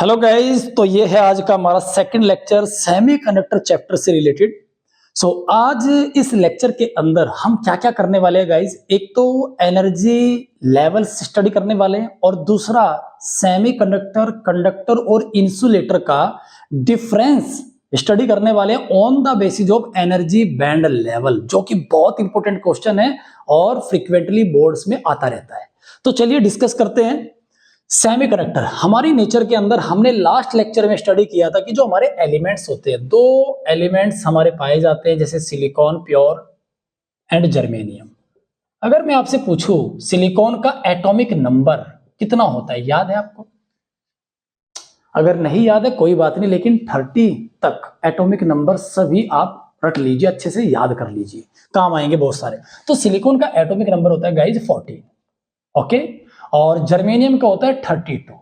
Hello guys, तो ये है आज का हमारा सेकंड लेक्चर सेमीकंडक्टर चैप्टर से रिलेटेड। आज इस लेक्चर के अंदर हम क्या क्या करने वाले हैं गाइस। एक तो एनर्जी लेवल्स स्टडी करने वाले हैं और दूसरा सेमीकंडक्टर, कंडक्टर और इंसुलेटर का डिफरेंस स्टडी करने वाले हैं on the basis of energy band level, जो कि बहुत इंपॉर्टेंट क्वेश्चन है और फ्रीक्वेंटली बोर्ड्स में आता रहता है। तो चलिए डिस्कस करते हैं। सेमीकंडक्टर हमारी नेचर के अंदर हमने लास्ट लेक्चर में स्टडी किया था कि जो हमारे एलिमेंट्स होते हैं, दो एलिमेंट्स हमारे पाए जाते हैं, जैसे सिलिकॉन प्योर एंड जर्मेनियम। अगर मैं आपसे पूछूं सिलिकॉन का एटॉमिक नंबर कितना होता है, याद है आपको? अगर नहीं याद है कोई बात नहीं, लेकिन 30 तक एटॉमिक नंबर सभी आप रट लीजिए, अच्छे से याद कर लीजिए, काम आएंगे बहुत सारे। तो सिलिकॉन का एटॉमिक नंबर होता है गाइज 40, ओके, और जर्मेनियम का होता है 32।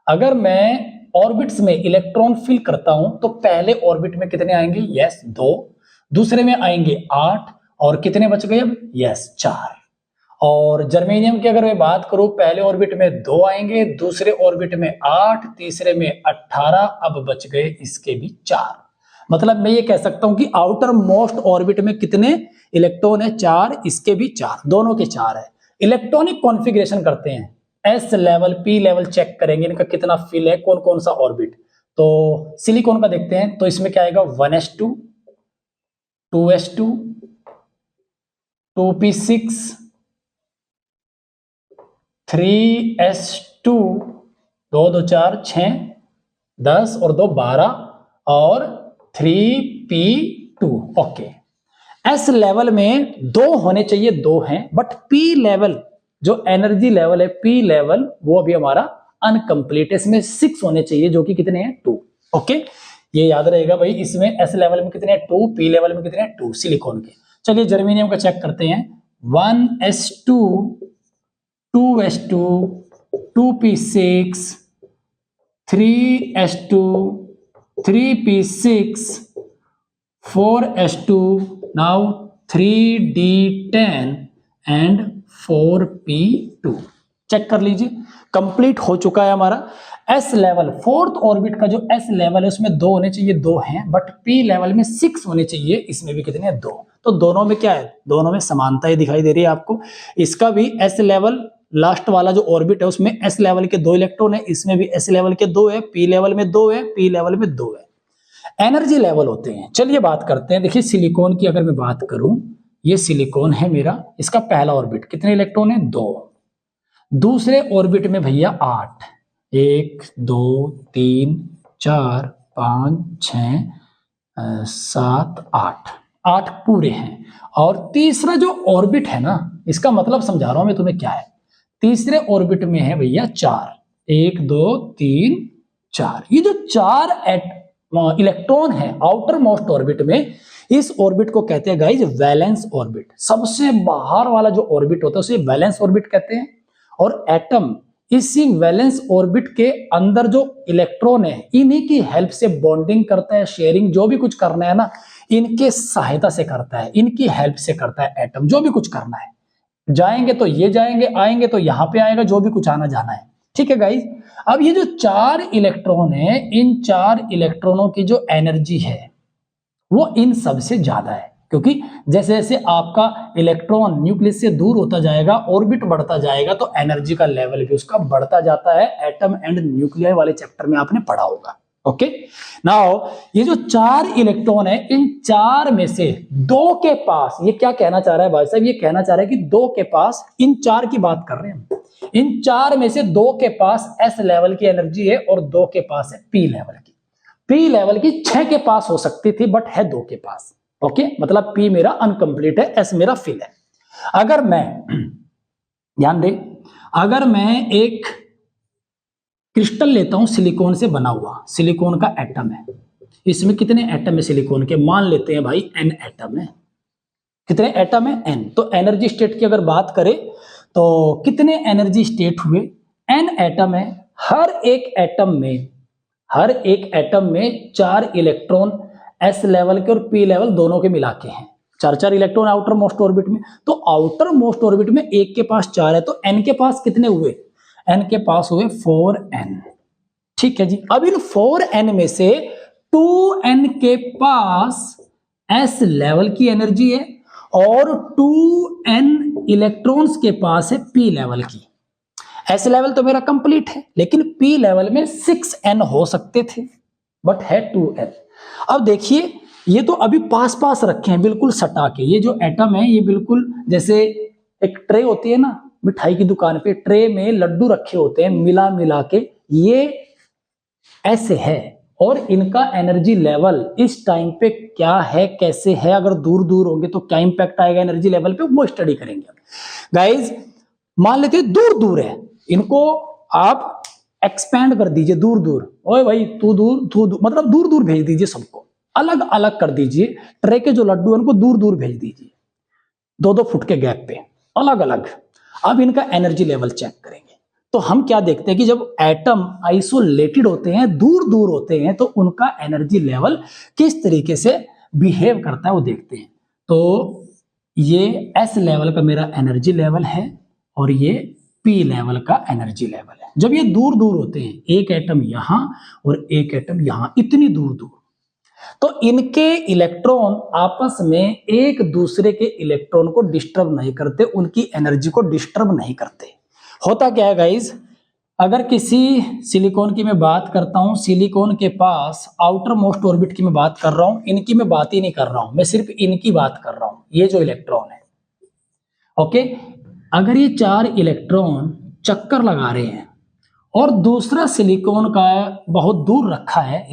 अगर मैं ऑर्बिट्स में इलेक्ट्रॉन फिल करता हूं तो पहले ऑर्बिट में कितने आएंगे? यस 2, दूसरे में आएंगे 8, और कितने बच गए अब? यस 4। और जर्मेनियम की अगर मैं बात करूं, पहले ऑर्बिट में 2 आएंगे, दूसरे ऑर्बिट में 8, तीसरे में 18, अब बच गए इसके भी 4। मतलब मैं ये कह सकता हूं कि आउटर मोस्ट ऑर्बिट में कितने इलेक्ट्रॉन है? 4, इसके भी 4, दोनों के 4 है। इलेक्ट्रॉनिक कॉन्फ़िगरेशन करते हैं, s level, p level check करेंगे इनका कितना फिल है, कौन कौन सा ऑर्बिट। तो सिलिकॉन का देखते हैं, तो इसमें क्या आएगा? 1s2, 2s2, 2p6, 3s2, 2 2 4 6, 10 और 2 12, और 3p2। ओके, एस लेवल में 2 होने चाहिए, 2 हैं, बट पी लेवल जो एनर्जी लेवल है, पी लेवल, वो अभी हमारा अनकंप्लीट है, इसमें 6 होने चाहिए, जो कि कितने हैं? 2। ओके, ये याद रहेगा भाई। इसमें एस लेवल में कितने हैं? 2, पी लेवल में कितने हैं? 2 सिलिकॉन के। चलिए जर्मेनियम का चेक करते हैं। 1s2, 2s2, 2p6, 3s2, 3p6, 4s2, now 3d10 and 4p2। Check कर लीजिए, कंप्लीट हो चुका है हमारा एस लेवल। फोर्थ ऑर्बिट का जो एस लेवल है उसमें 2 होने चाहिए, 2 हैं, बट पी लेवल में 6 होने चाहिए, इसमें भी कितने हैं? 2। तो दोनों में क्या है? दोनों में समानता दिखाई दे रही है आपको। इसका भी एस लेवल लास्ट वाला जो ऑर्बिट है उसमें एस लेवल के 2 इलेक्ट्रॉन है, इसमें भी एस लेवल के 2 है, पी लेवल में 2 है, पी लेवल में 2 है। एनर्जी लेवल होते हैं। चलिए बात करते हैं। देखिए सिलिकॉन की अगर मैं बात करूं, ये सिलिकॉन है मेरा, इसका पहला ऑर्बिट, कितने इलेक्ट्रॉन है? 2। दूसरे ऑर्बिट में भैया 8, 1 2 3 4 5 6 7 8 पूरे हैं। और तीसरा जो ऑर्बिट है ना, इसका मतलब समझा रहा हूं मैं तुम्हें क्या है। तीसरे ऑर्बिट में है भैया 4, 1 2 3 4। ये जो 4 इलेक्ट्रॉन है आउटर मोस्ट ऑर्बिट में, इस ऑर्बिट को कहते हैं गाइज वैलेंस ऑर्बिट। सबसे बाहर वाला जो ऑर्बिट होता है उसे वैलेंस ऑर्बिट कहते हैं। और एटम इसी वैलेंस ऑर्बिट के अंदर जो इलेक्ट्रॉन है, इन्हीं की हेल्प से बॉन्डिंग करता है, शेयरिंग, जो भी कुछ करना है ना, इनके सहायता से करता है, इनकी हेल्प से करता है एटम। जो भी कुछ करना है, जाएंगे तो ये जाएंगे, आएंगे तो यहां पे आएगा, जो भी कुछ आना जाना है। ठीक है गाइज। अब ये जो 4 इलेक्ट्रॉन है, इन 4 इलेक्ट्रॉनों की जो एनर्जी है वो इन सब से ज्यादा है, क्योंकि जैसे जैसे आपका इलेक्ट्रॉन न्यूक्लियस से दूर होता जाएगा, ऑर्बिट बढ़ता जाएगा, तो एनर्जी का लेवल भी उसका बढ़ता जाता है। एटम एंड न्यूक्लियर वाले चैप्टर में आपने पढ़ा होगा। ओके, नाउ ये जो 4 इलेक्ट्रॉन है, इन 4 में से 2 के पास, ये क्या कहना चाह रहा है भाई साहब? ये कहना चाह रहा है कि 2 के पास, इन 4 की बात कर रहे हैं, इन 4 में से 2 के पास एस लेवल की एनर्जी है और 2 के पास है पी लेवल की। पी लेवल की 6 के पास हो सकती थी, बट है 2 के पास। ओके, मतलब पी मेरा अनकंप्लीट है, एस मेरा फिल है। अगर मैं ध्यान दे, अगर मैं एक क्रिस्टल लेता हूं सिलिकॉन से बना हुआ, सिलिकॉन का एटम है, इसमें कितने एटम है सिलिकॉन के? मान लेते हैं भाई n एटम है। कितने एटम है? n। तो एनर्जी स्टेट की अगर बात करें तो कितने एनर्जी स्टेट हुए? n एटम है। हर एक एटम में 4 इलेक्ट्रॉन एस लेवल के और पी लेवल दोनों के मिला के हैं। 4 इलेक्ट्रॉन आउटर मोस्ट ऑर्बिट में। तो आउटर मोस्ट ऑर्बिट में एक के पास 4 है, तो n के पास कितने हुए? n के पास हुए 4n। ठीक है जी। अब इन 4n में से 2n के पास s लेवल की एनर्जी है और 2n इलेक्ट्रॉन्स के पास है p लेवल की। s लेवल तो मेरा कंप्लीट है, लेकिन p लेवल में 6n हो सकते थे, बट है 2n। अब देखिए ये तो अभी पास पास रखे हैं बिल्कुल सटा के। ये जो एटम है ये बिल्कुल जैसे एक ट्रे होती है ना मिठाई की दुकान पे, ट्रे में लड्डू रखे होते हैं मिला मिला के, ये ऐसे है। और इनका एनर्जी लेवल इस टाइम पे क्या है, कैसे है, अगर दूर दूर होंगे तो क्या इंपैक्ट आएगा एनर्जी लेवल पे, वो स्टडी करेंगे गाइज। मान लेते हैं दूर दूर है, इनको आप एक्सपैंड कर दीजिए दूर दूर। ओए भाई तू दूर मतलब दूर दूर भेज दीजिए, सबको अलग अलग कर दीजिए। ट्रे के जो लड्डू है उनको दूर दूर भेज दीजिए, 2-2 फुट के गैप पे अलग अलग। अब इनका एनर्जी लेवल चेक करेंगे तो हम क्या देखते हैं कि जब एटम आइसोलेटेड होते हैं, दूर दूर होते हैं, तो उनका एनर्जी लेवल किस तरीके से बिहेव करता है वो देखते हैं। तो ये एस लेवल का मेरा एनर्जी लेवल है और ये पी लेवल का एनर्जी लेवल है। जब ये दूर दूर होते हैं, एक एटम यहां और एक एटम यहां, इतनी दूर दूर, तो इनके इलेक्ट्रॉन आपस में एक दूसरे के इलेक्ट्रॉन को डिस्टर्ब नहीं करते, उनकी एनर्जी को डिस्टर्ब नहीं करते। होता क्या है गाइज, अगर किसी सिलिकॉन की मैं बात करता हूं, सिलिकॉन के पास आउटर मोस्ट ऑर्बिट की मैं बात कर रहा हूं, इनकी मैं बात ही नहीं कर रहा हूं, मैं सिर्फ इनकी बात कर रहा हूं, ये जो इलेक्ट्रॉन है। ओके, अगर ये 4 इलेक्ट्रॉन चक्कर लगा रहे हैं और दूसरा सिलिकॉन का बहुत दूर रखा है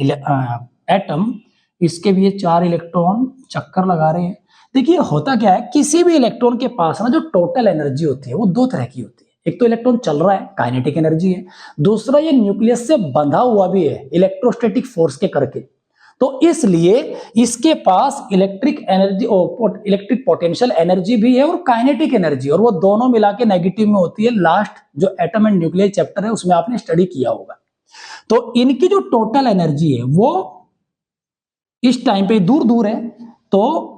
एटम, इसके भी ये 4 इलेक्ट्रॉन चक्कर लगा रहे हैं। देखिए होता क्या है, किसी भी इलेक्ट्रॉन के पास ना जो टोटल एनर्जी होती है वो 2 तरह की होती है। एक तो इलेक्ट्रॉन चल रहा है, काइनेटिक एनर्जी है, दूसरा ये न्यूक्लियस से बंधा हुआ भी है इलेक्ट्रोस्टैटिक फोर्स के करके। तो इसलिए इसके पास इलेक्ट्रिक एनर्जी और इलेक्ट्रिक पोटेंशियल एनर्जी भी है और काइनेटिक एनर्जी, और वो दोनों मिला के नेगेटिव में होती है। लास्ट जो एटम एंड न्यूक्लियर चैप्टर है उसमें आपने स्टडी किया होगा। तो इनकी जो टोटल एनर्जी है वो इस टाइम पे दूर दूर है, तो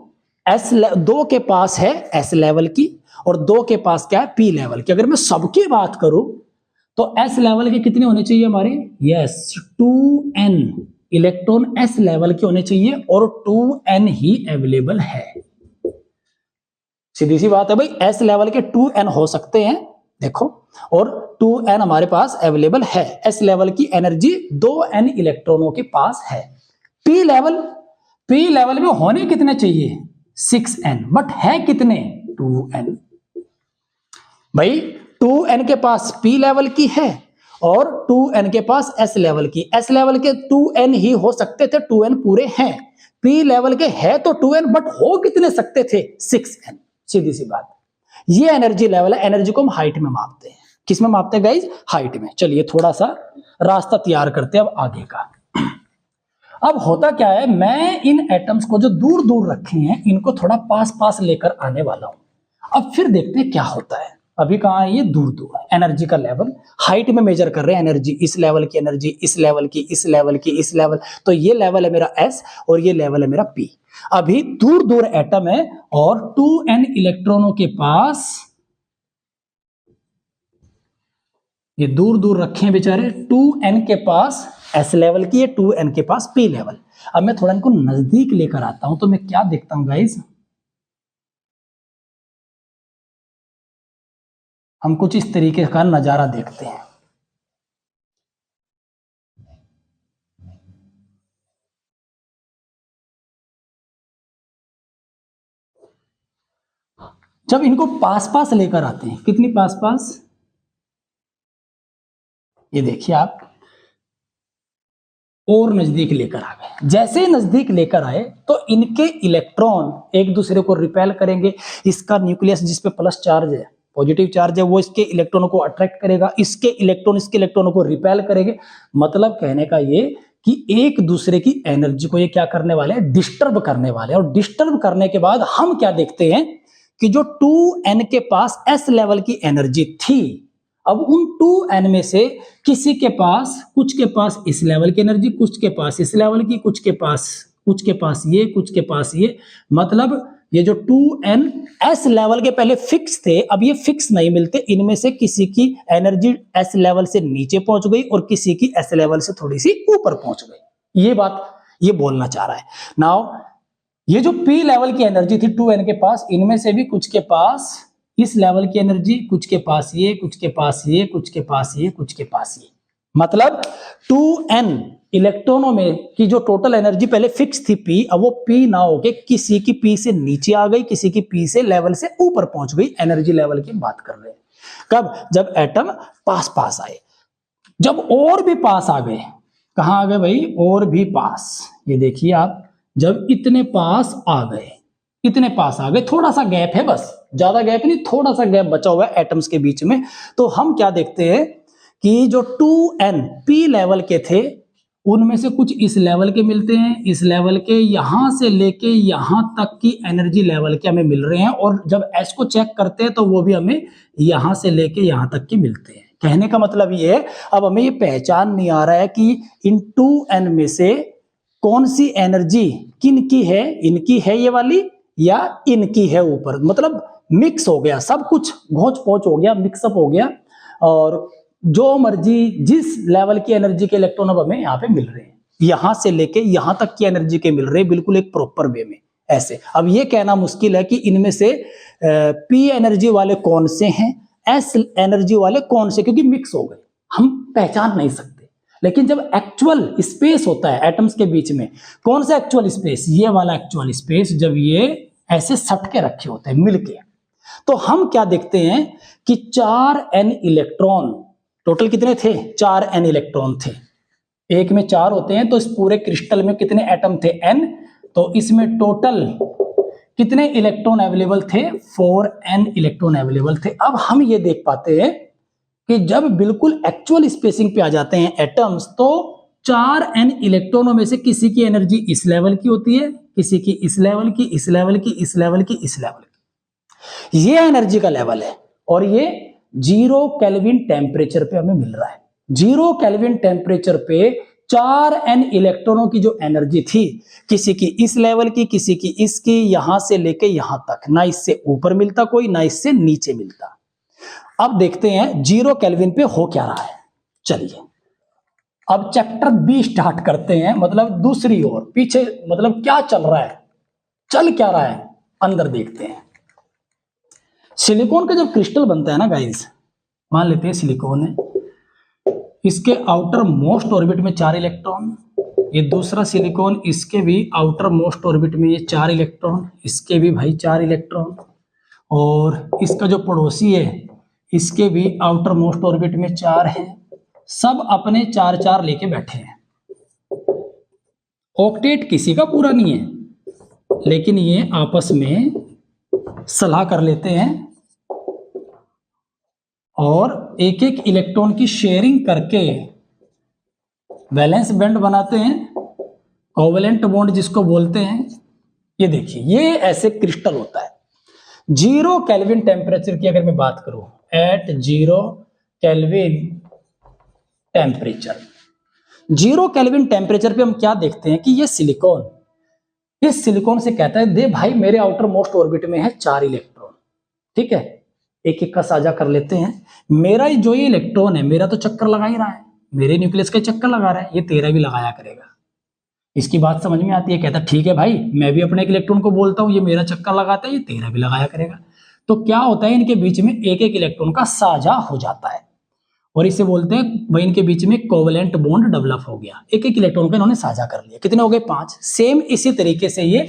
दो के पास है एस लेवल की और 2 के पास क्या है पी लेवल की। अगर मैं सबकी बात करूं तो एस लेवल के कितने होने चाहिए हमारे, yes 2n electron S level के होने चाहिए और 2n ही अवेलेबल है। सीधी सी बात है भाई, एस लेवल के 2n हो सकते हैं देखो, और 2n हमारे पास अवेलेबल है। एस लेवल की एनर्जी 2n इलेक्ट्रॉनों के पास है। पी लेवल में होने कितने चाहिए 6n, बट है कितने 2n। भाई 2n के पास पी लेवल की है और 2n के पास एस लेवल की। एस लेवल के 2n ही हो सकते थे, 2n पूरे हैं। पी लेवल के है तो 2n, बट हो कितने सकते थे 6n। सीधी सी बात, ये एनर्जी लेवल है। एनर्जी को हम हाइट में मापते हैं। किस में मापते हैं गाइज, हाइट में। चलिए थोड़ा सा रास्ता तैयार करते हैं अब आगे का। अब होता क्या है, मैं इन एटम्स को जो दूर दूर रखे हैं इनको थोड़ा पास पास लेकर आने वाला हूं। अब फिर देखते हैं क्या होता है। अभी कहां है, ये दूर दूर है। एनर्जी का लेवल हाइट में मेजर कर रहे हैं, एनर्जी इस लेवल की, एनर्जी इस लेवल की, इस लेवल की, इस लेवल। तो ये लेवल है मेरा एस और ये लेवल है मेरा पी। अभी दूर दूर एटम है और 2n इलेक्ट्रॉनों के पास, ये दूर दूर रखे हैं बेचारे, 2n के पास एस लेवल की है, 2n के पास पी लेवल। अब मैं थोड़ा इनको नजदीक लेकर आता हूं तो मैं क्या देखता हूं गाइज, हम कुछ इस तरीके का नजारा देखते हैं। जब इनको पास पास लेकर आते हैं, कितनी पास पास, ये देखिए आप, और नजदीक लेकर आ गए। जैसे ही नजदीक लेकर आए तो इनके इलेक्ट्रॉन एक दूसरे को रिपेल करेंगे। इसका न्यूक्लियस जिस पे प्लस चार्ज है, पॉजिटिव चार्ज है, वो इसके इलेक्ट्रॉनों को अट्रैक्ट करेगा, इसके इलेक्ट्रॉन इसके इलेक्ट्रॉनों को रिपेल करेंगे। मतलब कहने का ये कि एक दूसरे की एनर्जी को ये क्या करने वाले हैं, डिस्टर्ब करने वाले हैं। और डिस्टर्ब करने के बाद हम क्या देखते हैं कि जो 2n के पास s लेवल की एनर्जी थी, अब उन 2n में से किसी के पास, कुछ के पास इस लेवल की एनर्जी, कुछ के पास इस लेवल की, कुछ के पास ये, कुछ के पास ये, मतलब ये जो 2n s लेवल के पहले फिक्स थे, अब ये फिक्स नहीं मिलते, इनमें से किसी की एनर्जी s लेवल से नीचे पहुंच गई और किसी की s लेवल से थोड़ी सी ऊपर पहुंच गई। ये बात ये बोलना चाह रहा है। नाउ ये जो p लेवल की एनर्जी थी 2n के पास, इनमें से भी कुछ के पास इस लेवल की एनर्जी, कुछ के पास ये, कुछ के पास ये, कुछ के पास ये, कुछ के पास ये, मतलब 2n इलेक्ट्रॉनों में की जो टोटल एनर्जी पहले फिक्स थी p, अब वो p ना होके किसी की p से नीचे आ गई, किसी की p से लेवल से ऊपर पहुंच गई। एनर्जी लेवल की बात कर रहे हैं। कब? जब एटम पास पास आए। जब और भी पास आ गए, कहां आ गए भाई? और भी पास। ये देखिए आप, जब इतने पास आ गए, इतने पास आ गए, थोड़ा सा गैप है, बस ज्यादा गैप नहीं, थोड़ा सा गैप बचा हुआ है एटम्स के बीच में, तो हम क्या देखते हैं कि जो 2n p लेवल के थे, उनमें से कुछ इस लेवल के मिलते हैं, इस लेवल के, यहां से लेके यहां तक की एनर्जी लेवल के हमें मिल रहे हैं, और जब s को चेक करते हैं तो वो भी हमें यहां से लेके यहां तक के मिलते हैं। कहने का मतलब ये है, अब हमें ये पहचान नहीं आ रहा है कि इन 2n में से कौन सी एनर्जी किन की है, इनकी है ये वाली या इनकी है ऊपर, मतलब मिक्स हो गया, सब कुछ घोच पोच हो गया, मिक्सअप हो गया, और जो मर्जी जिस लेवल की एनर्जी के इलेक्ट्रॉन अब हमें यहाँ पे मिल रहे हैं, यहां से लेके यहां तक की एनर्जी के मिल रहे हैं, बिल्कुल एक प्रॉपर वे में ऐसे। अब ये कहना मुश्किल है कि इनमें से पी एनर्जी वाले कौन से हैं, एस एनर्जी वाले कौन से, क्योंकि मिक्स हो गए, हम पहचान नहीं सकते। लेकिन जब एक्चुअल स्पेस होता है एटम्स के बीच में, कौन सा एक्चुअल स्पेस? ये वाला एक्चुअल स्पेस, जब ये ऐसे सट के रखे होते हैं मिलके, तो हम क्या देखते हैं कि 4n इलेक्ट्रॉन, टोटल कितने थे? 4n इलेक्ट्रॉन थे। एक में 4 होते हैं, तो इस पूरे क्रिस्टल में कितने एटम थे? n। तो इसमें टोटल कितने इलेक्ट्रॉन अवेलेबल थे? 4n इलेक्ट्रॉन अवेलेबल थे। अब हम ये देख पाते हैं कि जब बिल्कुल एक्चुअल स्पेसिंग पे आ जाते हैं एटम्स, तो 4n इलेक्ट्रॉनों में से किसी की एनर्जी इस लेवल की होती है, किसी की इस लेवल की, इस लेवल की, इस लेवल की, इस लेवल की। ये एनर्जी का लेवल है, और ये 0 केल्विन टेम्परेचर पे हमें मिल रहा है। 0 केल्विन टेम्परेचर पे 4n इलेक्ट्रॉनों की जो एनर्जी थी, किसी की इस लेवल की, किसी की इसकी, यहां से लेके यहां तक, ना इससे ऊपर मिलता कोई, ना इससे नीचे मिलता। अब देखते हैं 0 केल्विन पे हो क्या रहा है। चलिए अब चैप्टर बी स्टार्ट करते हैं, मतलब दूसरी ओर, पीछे मतलब क्या चल रहा है, चल क्या रहा है, अंदर देखते हैं। सिलिकॉन का जब क्रिस्टल बनता है ना गाइस, मान लेते हैं सिलिकॉन है, इसके आउटर मोस्ट ऑर्बिट में 4 इलेक्ट्रॉन, ये दूसरा सिलिकॉन, इसके भी आउटर मोस्ट ऑर्बिट में ये 4 इलेक्ट्रॉन, इसके भी भाई 4 इलेक्ट्रॉन, और इसका जो पड़ोसी है इसके भी आउटर मोस्ट ऑर्बिट में 4 है, सब अपने 4-4 लेके बैठे हैं। ऑक्टेट किसी का पूरा नहीं है, लेकिन ये आपस में सलाह कर लेते हैं और एक एक इलेक्ट्रॉन की शेयरिंग करके वैलेंस बैंड बनाते हैं, कोवेलेंट बॉन्ड जिसको बोलते हैं। ये देखिए, ये ऐसे क्रिस्टल होता है। 0 केल्विन टेम्परेचर की अगर मैं बात करूं, at 0 kelvin temperature, 0 kelvin temperature पे हम क्या देखते हैं कि ये सिलिकॉन, इस सिलिकॉन से कहता है दे भाई मेरे आउटर मोस्ट ऑर्बिट में है 4 इलेक्ट्रॉन, ठीक है, एक एक का साझा कर लेते हैं। मेरा जो ये इलेक्ट्रॉन है, मेरा तो चक्कर लगा ही रहा है, मेरे न्यूक्लियस का चक्कर लगा रहा है, ये तेरा भी लगाया करेगा। इसकी बात समझ में आती है, कहता ठीक है भाई, मैं भी अपने एक इलेक्ट्रॉन को बोलता हूं ये मेरा चक्कर लगाता है, ये तेरा भी लगाया करेगा। तो क्या होता है, इनके बीच में एक एक इलेक्ट्रॉन का साझा हो जाता है, और इसे बोलते हैं भाई इनके बीच में कोवेलेंट बॉन्ड डेवलप हो गया। एक एक इलेक्ट्रॉन को इन्होंने साझा कर लिया, कितने हो गए? 5। सेम इसी तरीके से ये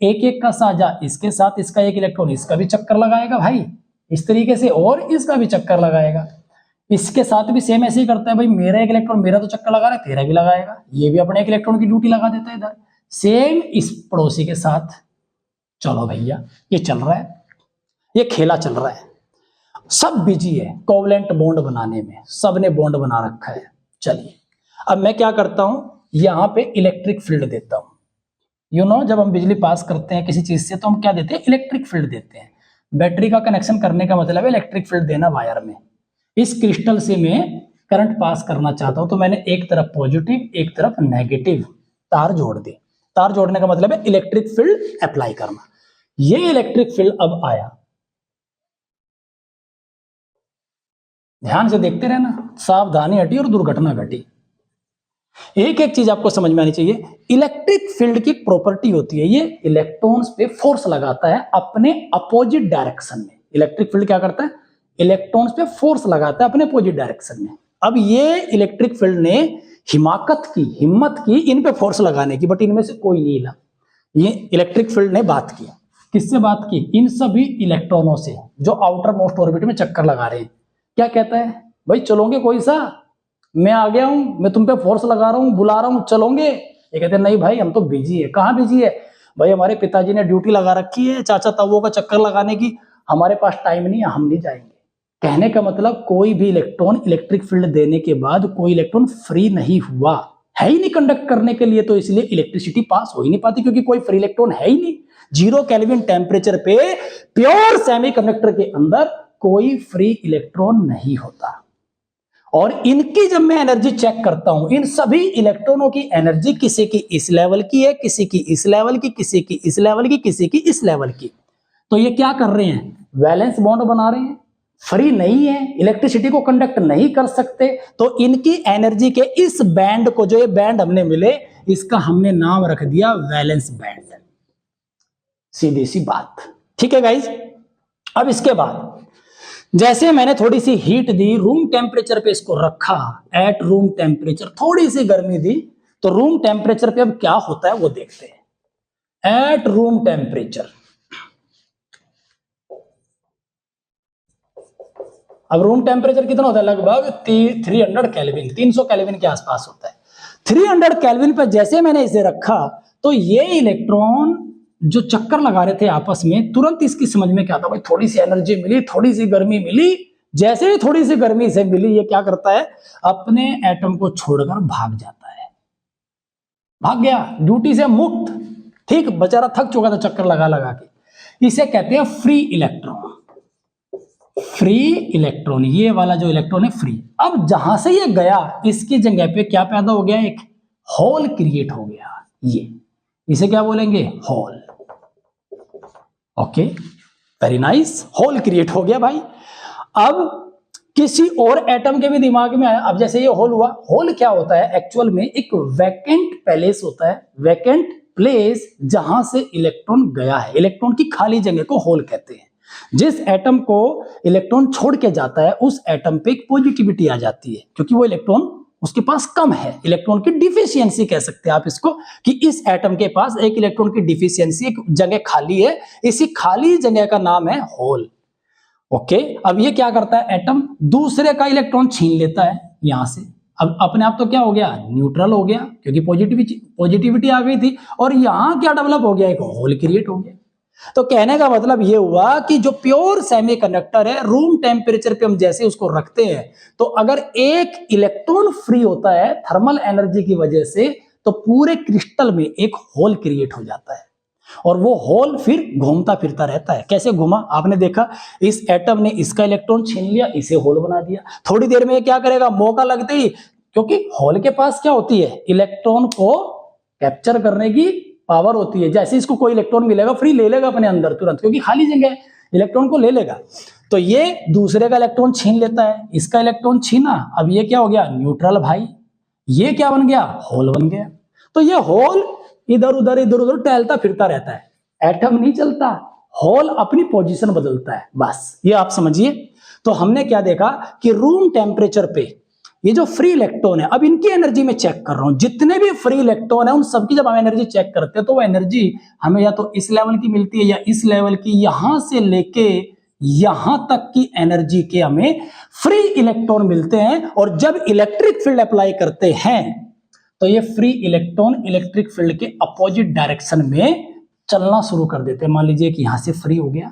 एक एक का साझा, इसके साथ इसका एक इलेक्ट्रॉन इसका भी चक्कर लगाएगा भाई इस तरीके से, और इसका भी चक्कर लगाएगा, इसके साथ भी सेम ऐसे ही करता है भाई, मेरा एक इलेक्ट्रॉन मेरा तो चक्कर लगा रहा है, तेरा भी लगाएगा, ये भी अपने एक इलेक्ट्रॉन की ड्यूटी लगा देता है इधर, सेम इस पड़ोसी के साथ। चलो भैया, ये चल रहा है, ये खेला चल रहा है, सब बिजी है कोवेलेंट बॉन्ड बनाने में, सबने बॉन्ड बना रखा है। चलिए अब मैं क्या करता हूं, यहां पे इलेक्ट्रिक फील्ड देता हूं। यू नो, जब हम बिजली पास करते हैं किसी चीज से तो हम क्या देते हैं? इलेक्ट्रिक फील्ड देते हैं। बैटरी का कनेक्शन करने का मतलब है इलेक्ट्रिक फील्ड देना वायर में। इस क्रिस्टल से मैं करंट पास करना चाहता हूं, तो मैंने एक तरफ पॉजिटिव एक तरफ नेगेटिव तार जोड़ दी। तार जोड़ने का मतलब है इलेक्ट्रिक फील्ड अप्लाई करना। ये इलेक्ट्रिक फील्ड अब आया, ध्यान से देखते रहना, सावधानी हटी और दुर्घटना घटी। एक एक चीज आपको समझ में आनी चाहिए। इलेक्ट्रिक फील्ड की प्रॉपर्टी होती है, ये इलेक्ट्रॉन्स पे फोर्स लगाता है अपने अपोजिट डायरेक्शन में। इलेक्ट्रिक फील्ड क्या करता है? इलेक्ट्रॉन्स पे फोर्स लगाता है अपने अपोजिट डायरेक्शन में। अब ये इलेक्ट्रिक फील्ड ने हिम्मत की इन पे फोर्स लगाने की, बट इनमें से कोई नहीं हिला। ये इलेक्ट्रिक फील्ड ने बात की, किससे बात की? इन सभी इलेक्ट्रॉनों से जो आउटर मोस्ट ऑर्बिट में चक्कर लगा रहे हैं। क्या कहता है? भाई चलोगे कोई सा, मैं आ गया हूं, मैं तुम पे फोर्स लगा रहा हूं, बुला रहा हूं, चलोगे? ये कहते हैं नहीं भाई हम तो बिजी है। कहाँ बिजी है भाई? हमारे पिताजी ने ड्यूटी लगा रखी है चाचा ताऊओं का चक्कर लगाने की, हमारे पास टाइम नहीं है, हम नहीं जाएंगे। कहने का मतलब कोई भी इलेक्ट्रॉन इलेक्ट्रिक फील्ड देने के बाद कोई इलेक्ट्रॉन फ्री नहीं हुआ, है ही नहीं कंडक्ट करने के लिए, तो इसलिए इलेक्ट्रिसिटी पास हो ही नहीं पाती, क्योंकि कोई फ्री इलेक्ट्रॉन है ही नहीं। 0 केल्विन टेम्परेचर पे प्योर सेमीकंडक्टर के अंदर कोई फ्री इलेक्ट्रॉन नहीं होता। और इनकी जब मैं एनर्जी चेक करता हूं, इन सभी इलेक्ट्रॉनों की एनर्जी किसी की इस लेवल की है, किसी की इस लेवल की, किसी की इस लेवल की, किसी की इस लेवल की। तो ये क्या कर रहे हैं? वैलेंस बॉन्ड बना रहे हैं, फ्री नहीं है, इलेक्ट्रिसिटी को कंडक्ट नहीं कर सकते। तो इनकी एनर्जी के इस बैंड को, जो ये बैंड हमने मिले, इसका हमने नाम रख दिया वैलेंस बैंड। सीधी सी बात, ठीक है गाइज। अब इसके बाद जैसे मैंने थोड़ी सी हीट दी, रूम टेम्परेचर पे इसको रखा, एट रूम टेम्परेचर थोड़ी सी गर्मी दी, तो रूम टेम्परेचर पे अब क्या होता है वो देखते हैं। एट रूम टेम्परेचर, अब रूम टेम्परेचर कितना होता है? लगभग 300 केल्विन, 300 केल्विन के आसपास होता है। 300 केल्विन पे जैसे मैंने इसे रखा, तो ये इलेक्ट्रॉन जो चक्कर लगा रहे थे आपस में, तुरंत इसकी समझ में क्या आता? भाई थोड़ी सी एनर्जी मिली, थोड़ी सी गर्मी मिली। जैसे ही थोड़ी सी गर्मी से मिली, ये क्या करता है? अपने एटम को छोड़कर भाग जाता है। भाग गया, ड्यूटी से मुक्त। ठीक, बेचारा थक चुका था चक्कर लगा लगा के। इसे कहते हैं फ्री इलेक्ट्रॉन। फ्री इलेक्ट्रॉन, ये वाला जो इलेक्ट्रॉन है फ्री। अब जहां से ये गया, इसकी जगह पे क्या पैदा हो गया? एक होल क्रिएट हो गया। ये इसे क्या बोलेंगे? Hole. Okay, very nice, hole create हो गया भाई। अब किसी और एटम के भी दिमाग में आया, अब जैसे ये होल हुआ, होल क्या होता है? एक्चुअल में एक वैकेंट प्लेस होता है, वैकेंट प्लेस जहां से इलेक्ट्रॉन गया है। इलेक्ट्रॉन की खाली जगह को होल कहते हैं। जिस एटम को इलेक्ट्रॉन छोड़ के जाता है, उस एटम पे एक पॉजिटिविटी आ जाती है, क्योंकि वो इलेक्ट्रॉन उसके पास कम है। इलेक्ट्रॉन की डिफिशियंसी कह सकते हैं आप इसको, कि इस एटम के पास एक इलेक्ट्रॉन की डिफिशियंसी, एक जगह खाली है। इसी खाली जगह का नाम है होल। ओके, अब ये क्या करता है? एटम दूसरे का इलेक्ट्रॉन छीन लेता है यहां से। अब अपने आप तो क्या हो गया? न्यूट्रल हो गया, क्योंकि पॉजिटिविटी आ गई थी। और यहां क्या डेवलप हो गया? एक होल क्रिएट हो गया। तो कहने का मतलब ये हुआ कि जो प्योर सेमीकंडक्टर है, रूम टेम्परेचर पे हम जैसे उसको रखते हैं, तो अगर एक इलेक्ट्रॉन फ्री होता है थर्मल एनर्जी की वजह से, तो पूरे क्रिस्टल में एक होल क्रिएट हो जाता है। और वो होल फिर घूमता फिरता रहता है। कैसे घूमा? आपने देखा, इस एटम ने इसका इलेक्ट्रॉन छीन लिया, इसे होल बना दिया। थोड़ी देर में क्या करेगा? मौका लगते ही, क्योंकि होल के पास क्या होती है? इलेक्ट्रॉन को कैप्चर करने की पावर होती है। जैसे इसको कोई इलेक्ट्रॉन मिलेगा, फ्री ले लेगा अपने अंदर तुरंत, क्योंकि खाली जगह है, इलेक्ट्रॉन को ले लेगा। तो ये दूसरे का इलेक्ट्रॉन छीन लेता है, इसका इलेक्ट्रॉन छीना, अब ये क्या हो गया? न्यूट्रल भाई। ये क्या बन गया? होल बन गया। तो ये होल इधर उधर टहलता फिरता रहता है, एटम नहीं चलता, होल अपनी पोजीशन बदलता है, बस ये आप समझिए। तो हमने क्या देखा कि रूम टेम्परेचर पे ये जो फ्री इलेक्ट्रॉन है, अब इनकी एनर्जी में चेक कर रहा हूं, जितने भी फ्री इलेक्ट्रॉन है उन सबकी जब हम एनर्जी चेक करते हैं, तो वो एनर्जी हमें या तो इस लेवल की मिलती है या इस लेवल की। यहां से लेके यहां तक की एनर्जी के हमें फ्री इलेक्ट्रॉन मिलते हैं। और जब इलेक्ट्रिक फील्ड अप्लाई करते हैं, तो ये फ्री इलेक्ट्रॉन इलेक्ट्रिक फील्ड के अपोजिट डायरेक्शन में चलना शुरू कर देते हैं। मान लीजिए कि यहां से फ्री हो गया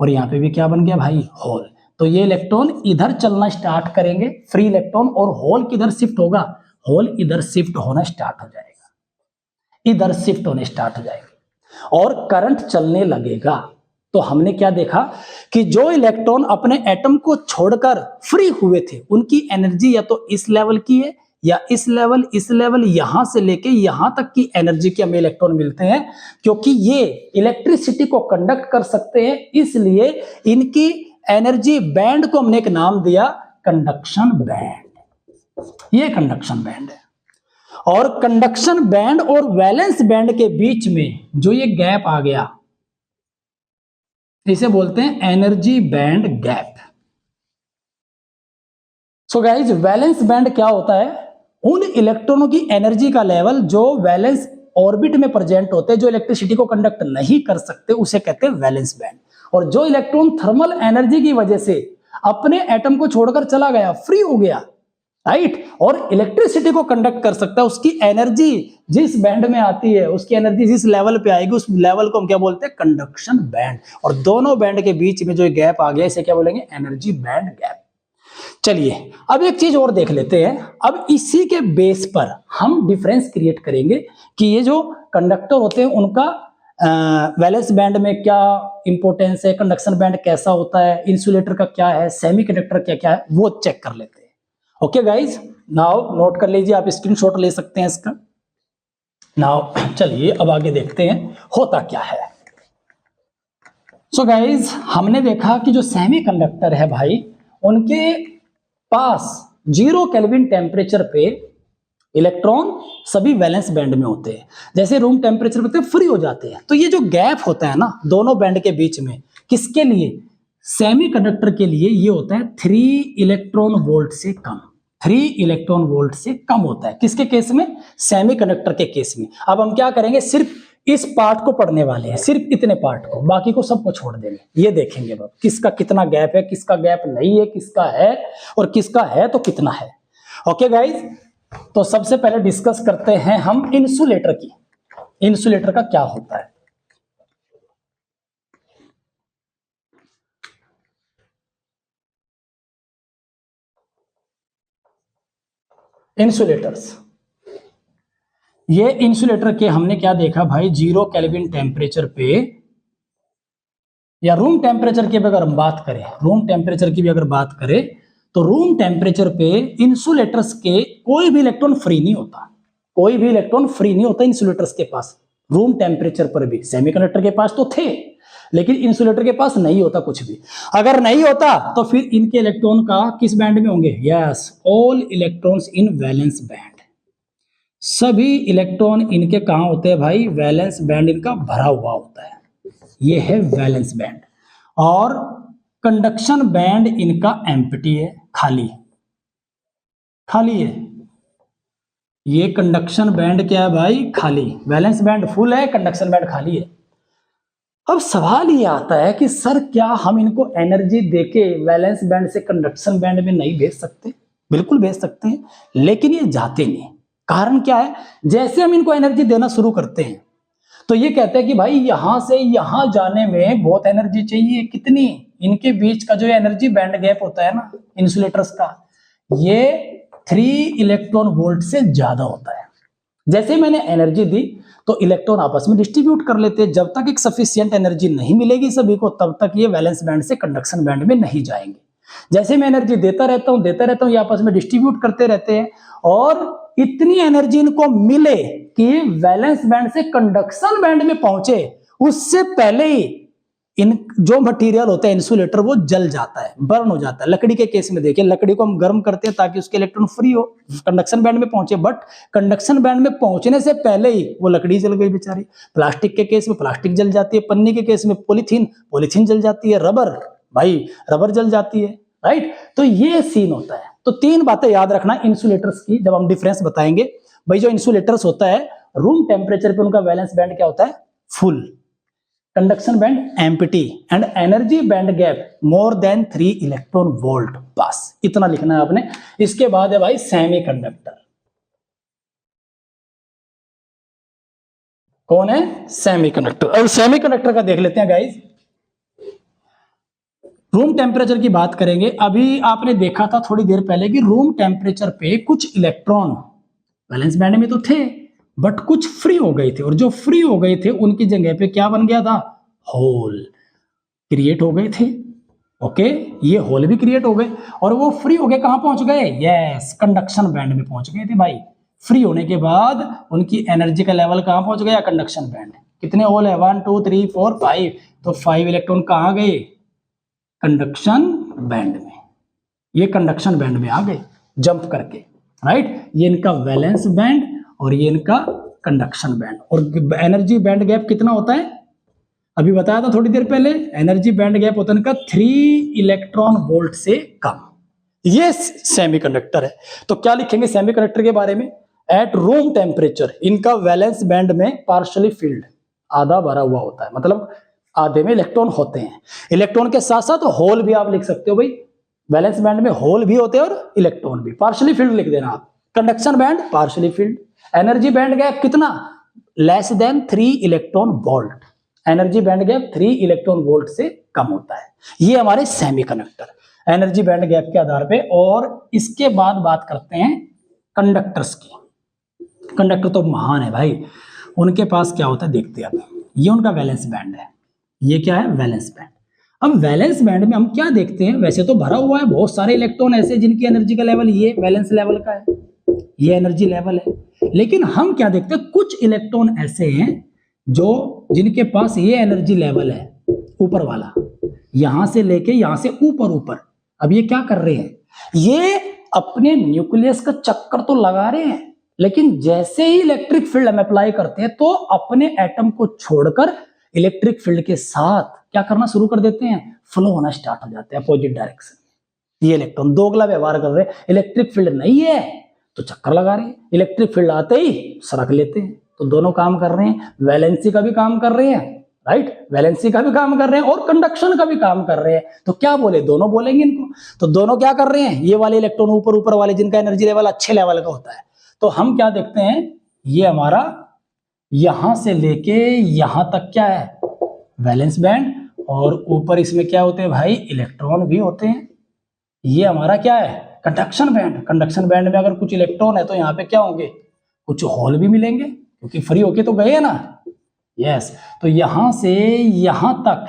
और यहां पे भी क्या बन गया भाई? होल। तो ये इलेक्ट्रॉन इधर चलना स्टार्ट करेंगे, फ्री इलेक्ट्रॉन, और होल किधर शिफ्ट होगा? होल इधर शिफ्ट होना स्टार्ट हो जाएगा, इधर शिफ्ट होने स्टार्ट हो जाएगा और करंट चलने लगेगा। तो हमने क्या देखा कि जो इलेक्ट्रॉन अपने एटम को छोड़कर फ्री हुए थे, उनकी एनर्जी या तो इस लेवल की है या इस लेवल यहां से लेके यहां तक की एनर्जी के हमें इलेक्ट्रॉन मिलते हैं, क्योंकि ये इलेक्ट्रिसिटी को कंडक्ट कर सकते हैं, इसलिए इनकी एनर्जी बैंड को हमने एक नाम दिया कंडक्शन बैंड। ये कंडक्शन बैंड है। और कंडक्शन बैंड और वैलेंस बैंड के बीच में जो ये गैप आ गया, इसे बोलते हैं energy band gap. So guys, valence band क्या होता है? उन इलेक्ट्रॉनों की एनर्जी का लेवल जो वैलेंस ऑर्बिट में प्रेजेंट होते हैं, जो इलेक्ट्रिसिटी को कंडक्ट नहीं कर सकते, उसे कहते हैं वैलेंस बैंड। और जो इलेक्ट्रॉन थर्मल एनर्जी की वजह से अपने एटम को छोड़कर चला गया, फ्री हो गया, राइट, और इलेक्ट्रिसिटी को कंडक्ट कर सकता है, उसकी एनर्जी जिस बैंड में आती है, उसकी एनर्जी जिस लेवल पे आएगी, उस लेवल को हम क्या बोलते हैं? Conduction band. और दोनों बैंड के बीच में जो गैप आ गया, इसे क्या बोलेंगे? Energy band gap. चलिए अब एक चीज और देख लेते हैं। अब इसी के बेस पर हम डिफरेंस क्रिएट करेंगे कि ये जो कंडक्टर होते हैं उनका वैलेंस बैंड में क्या इंपॉर्टेंस है, कंडक्शन बैंड कैसा होता है, इंसुलेटर का क्या है, सेमीकंडक्टर क्या क्या है, वो चेक कर लेते हैं। ओके गाइज, नाउ नोट कर लीजिए, आप स्क्रीनशॉट ले सकते हैं इसका। नाउ चलिए अब आगे देखते हैं होता क्या है। सो गाइज, हमने देखा कि जो सेमीकंडक्टर है भाई, उनके पास 0 केल्विन टेम्परेचर पे इलेक्ट्रॉन सभी वैलेंस बैंड में होते हैं। जैसे रूम टेम्परेचर पे फ्री हो जाते हैं, तो ये जो गैप होता है ना दोनों बैंड के बीच में, किसके लिए? सेमीकंडक्टर के लिए ये होता है 3 इलेक्ट्रॉन वोल्ट से कम। 3 इलेक्ट्रॉन वोल्ट से कम होता है किसके केस में? सेमीकंडक्टर के केस में। अब हम क्या करेंगे? सिर्फ इस पार्ट को पढ़ने वाले हैं, सिर्फ इतने पार्ट को, बाकी को सबको छोड़ देंगे। ये देखेंगे अब किसका कितना गैप है, किसका गैप नहीं है, किसका है और किसका है तो कितना है। ओके गाइज, तो सबसे पहले डिस्कस करते हैं हम इंसुलेटर की। इंसुलेटर का क्या होता है? इंसुलेटर्स, ये इंसुलेटर के हमने क्या देखा भाई? 0 केल्विन टेम्परेचर पे या रूम टेम्परेचर की अगर हम बात करें, रूम टेम्परेचर की भी अगर बात करें, तो रूम टेम्परेचर पे इंसुलेटर्स के कोई भी इलेक्ट्रॉन फ्री नहीं होता। कोई भी इलेक्ट्रॉन फ्री नहीं होता इंसुलेटर्स के पास, रूम टेम्परेचर पर भी। सेमीकंडक्टर के पास तो थे, लेकिन इंसुलेटर के पास नहीं होता कुछ भी। अगर नहीं होता तो फिर इनके इलेक्ट्रॉन का किस बैंड में होंगे? Yes, all electrons in valence band. सभी इलेक्ट्रॉन इनके कहां होते हैं भाई? वैलेंस बैंड इनका भरा हुआ होता है। ये है वैलेंस बैंड। और कंडक्शन बैंड इनका एम्प्टी है, खाली खाली है। ये कंडक्शन बैंड क्या है भाई? खाली। वैलेंस बैंड फुल है, कंडक्शन बैंड खाली है। अब सवाल ये आता है कि सर क्या हम इनको एनर्जी देके वैलेंस बैंड से कंडक्शन बैंड में नहीं भेज सकते? बिल्कुल भेज सकते हैं, लेकिन ये जाते नहीं। कारण क्या है? जैसे हम इनको एनर्जी देना शुरू करते हैं तो ये कहते हैं कि भाई यहां से यहां जाने में बहुत एनर्जी चाहिए। कितनी? इनके बीच का जो एनर्जी बैंड गैप होता है ना इंसुलेटर्स का, ये 3 इलेक्ट्रॉन वोल्ट से ज्यादा होता है। जैसे मैंने एनर्जी दी तो इलेक्ट्रॉन आपस में डिस्ट्रीब्यूट कर लेते हैं। जब तक एक सफिशिएंट एनर्जी नहीं मिलेगी सभी को, तब तक ये वैलेंस बैंड से कंडक्शन बैंड में नहीं जाएंगे। जैसे मैं एनर्जी देता रहता हूं, ये आपस में डिस्ट्रीब्यूट करते रहते हैं, और इतनी एनर्जी इनको मिले कि वैलेंस बैंड से कंडक्शन बैंड में पहुंचे, उससे पहले ही इन जो मटेरियल होता है इंसुलेटर वो जल जाता है, बर्न हो जाता है। लकड़ी के केस में देखिए, लकड़ी को हम गर्म करते हैं ताकि उसके इलेक्ट्रॉन फ्री हो, कंडक्शन बैंड में पहुंचे, बट कंडक्शन बैंड में पहुंचने से पहले ही वो लकड़ी जल गई बेचारी। प्लास्टिक के केस में प्लास्टिक जल जाती है, पन्नी के केस में पॉलीथीन जल जाती है, रबर जल जाती है, राइट। तो ये सीन होता है। तो 3 बातें याद रखना इंसुलेटर्स की जब हम डिफरेंस बताएंगे। भाई जो इंसुलेटर्स होता है रूम टेम्परेचर पे उनका वैलेंस बैंड क्या होता है? Full, conduction band empty, and energy band gap more than 3 electron volt. बस इतना लिखना है आपने। इसके बाद है भाई सेमीकंडक्टर। कौन है? सेमीकंडक्टर। और सेमीकंडक्टर का देख लेते हैं गाइस। रूम टेम्परेचर की बात करेंगे। अभी आपने देखा था थोड़ी देर पहले कि रूम टेम्परेचर पे कुछ इलेक्ट्रॉन वैलेंस बैंड में तो थे, बट कुछ फ्री हो गए थे, और जो फ्री हो गए थे उनकी जगह पे क्या बन गया था? होल क्रिएट हो गए थे। ओके, ये होल भी क्रिएट हो गए और वो फ्री हो गए, कहां पहुंच गए? यस, कंडक्शन बैंड में पहुंच गए थे भाई। फ्री होने के बाद उनकी एनर्जी का लेवल कहां पहुंच गया? Conduction band. कितने होल है? 1 2 3 4 5, तो 5 इलेक्ट्रॉन कहां गए? कंडक्शन बैंड में। ये कंडक्शन बैंड में आ गए जंप करके, राइट। ये इनका वैलेंस बैंड और ये इनका कंडक्शन बैंड। और एनर्जी बैंड गैप कितना होता है? अभी बताया था थोड़ी देर पहले, एनर्जी बैंड गैप होता है इनका 3 इलेक्ट्रॉन वोल्ट से कम। ये सेमीकंडक्टर है। तो क्या लिखेंगे सेमीकंडक्टर के बारे में? एट रूम टेम्परेचर इनका वैलेंस बैंड में पार्शियली फिल्ड, आधा भरा हुआ होता है, मतलब आधे में इलेक्ट्रॉन होते हैं। इलेक्ट्रॉन के साथ साथ होल भी आप लिख सकते हो भाई, वैलेंस बैंड में होल भी होते हैं और इलेक्ट्रॉन भी। पार्शियली फिल्ड लिख देना आप। Conduction band partially filled. Energy band gap कितना? Less than 3 electron volt. Energy band gap 3 electron volt से कम होता है। ये हमारे सेमीकंडक्टर एनर्जी बैंड गैप के आधार पे। और इसके बाद बात करते हैं कंडक्टर्स की। कंडक्टर तो महान है भाई, उनके पास क्या होता है देखते हैं आप। ये उनका वैलेंस बैंड है, ये क्या है? Valence band. अब वैलेंस बैंड में हम क्या देखते हैं? वैसे तो भरा हुआ है, बहुत सारे इलेक्ट्रॉन ऐसे जिनकी एनर्जी का लेवल ये वैलेंस लेवल का है, ये एनर्जी लेवल है। लेकिन हम क्या देखते हैं? कुछ इलेक्ट्रॉन ऐसे हैं जो जिनके पास ये एनर्जी लेवल है ऊपर वाला, यहां से लेके यहां से ऊपर ऊपर। अब ये क्या कर रहे हैं? ये अपने न्यूक्लियस का चक्कर तो लगा रहे हैं, लेकिन जैसे ही इलेक्ट्रिक फील्ड हम अप्लाई करते हैं तो अपने एटम को छोड़कर इलेक्ट्रिक फील्ड के साथ क्या करना शुरू कर देते हैं? फ्लो होना स्टार्ट हो जाते हैं अपोजिट डायरेक्शन। ये इलेक्ट्रॉन दोगला व्यवहार कर रहे हैं। इलेक्ट्रिक फील्ड नहीं है तो चक्कर लगा रहे हैं, इलेक्ट्रिक फील्ड आते ही सरक लेते हैं। तो दोनों काम कर रहे हैं, वैलेंसी का भी काम कर रहे हैं, राइट, वैलेंसी का भी काम कर रहे हैं और कंडक्शन का भी काम कर रहे हैं। तो क्या बोले? दोनों बोलेंगे इनको। तो दोनों क्या कर रहे हैं? ये वाले इलेक्ट्रॉन ऊपर ऊपर वाले जिनका एनर्जी लेवल अच्छे लेवल का होता है, तो हम क्या देखते हैं? ये हमारा यहां से लेके यहां तक क्या है? Valence band. और ऊपर इसमें क्या होते हैं भाई? इलेक्ट्रॉन भी होते हैं। ये हमारा क्या है? Conduction band. कंडक्शन बैंड में अगर कुछ इलेक्ट्रॉन है तो यहाँ पे क्या होंगे? कुछ होल भी मिलेंगे, क्योंकि फ्री होके तो गए हैं ना। यस, तो यहां से यहां तक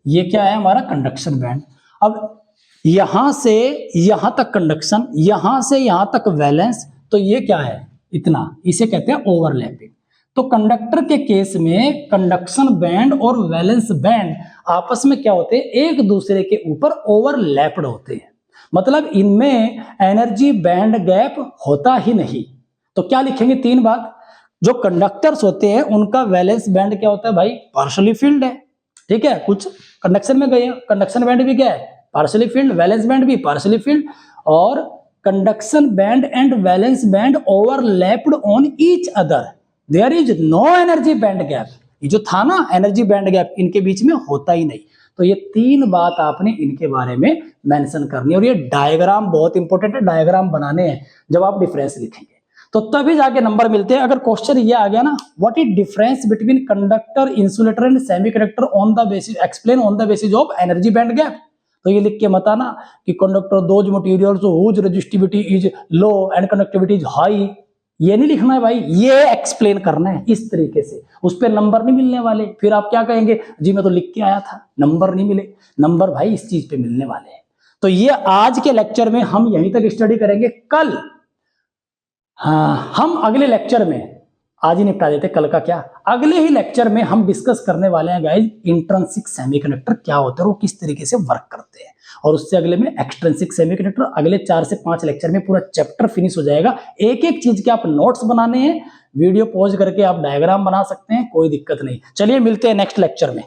ये क्या है? हमारा कंडक्शन बैंड। अब यहां से यहां तक कंडक्शन, यहां से यहां तक वैलेंस, तो ये क्या है? इतना, इसे कहते हैं ओवरलैपिंग। तो कंडक्टर के केस में कंडक्शन बैंड और वैलेंस बैंड आपस में क्या होते हैं? एक दूसरे के ऊपर ओवरलैप्ड होते हैं, मतलब इनमें एनर्जी बैंड गैप होता ही नहीं। तो क्या लिखेंगे? 3 बात। जो कंडक्टर्स होते हैं उनका वैलेंस बैंड क्या होता है भाई? पार्शियली फील्ड है, ठीक है। कुछ कंडक्शन में गए, कंडक्शन बैंड भी क्या है? Partially filled. वैलेंस बैंड भी पार्शियली फील्ड। और conduction band and valence band overlapped on each other, there is no energy band gap. ये जो था ना एनर्जी बैंड गैप, इनके बीच में होता ही नहीं। तो ये 3 बात आपने इनके बारे में मेंशन करनी है। और ये डायग्राम बहुत इंपॉर्टेंट है, डायग्राम बनाने हैं जब आप डिफरेंस लिखेंगे, तो तभी जाके नंबर मिलते हैं। अगर क्वेश्चन ये आ गया ना, what is difference between conductor, insulator and semiconductor on the basis, explain on the basis of energy band gap, तो ये लिख के मत आना कि conductor those materials whose resistivity is low and conductivity is high. ये नहीं लिखना है भाई, ये एक्सप्लेन करना है इस तरीके से। उस पर नंबर नहीं मिलने वाले, फिर आप क्या कहेंगे? जी मैं तो लिख के आया था, नंबर नहीं मिले। नंबर भाई इस चीज पे मिलने वाले हैं। तो ये आज के लेक्चर में हम यहीं तक स्टडी करेंगे। कल हम अगले लेक्चर में, आज ही निपटा देते कल का क्या, अगले ही लेक्चर में हम डिस्कस करने वाले हैं गाइस इंट्रिंसिक सेमीकंडक्टर क्या होते हैं, वो किस तरीके से वर्क करते हैं। और उससे अगले में एक्सट्रिंसिक सेमीकंडक्टर। अगले 4 से 5 लेक्चर में पूरा चैप्टर फिनिश हो जाएगा। एक एक चीज के आप नोट्स बनाने हैं, वीडियो पॉज करके आप डायग्राम बना सकते हैं, कोई दिक्कत नहीं। चलिए मिलते हैं नेक्स्ट लेक्चर में।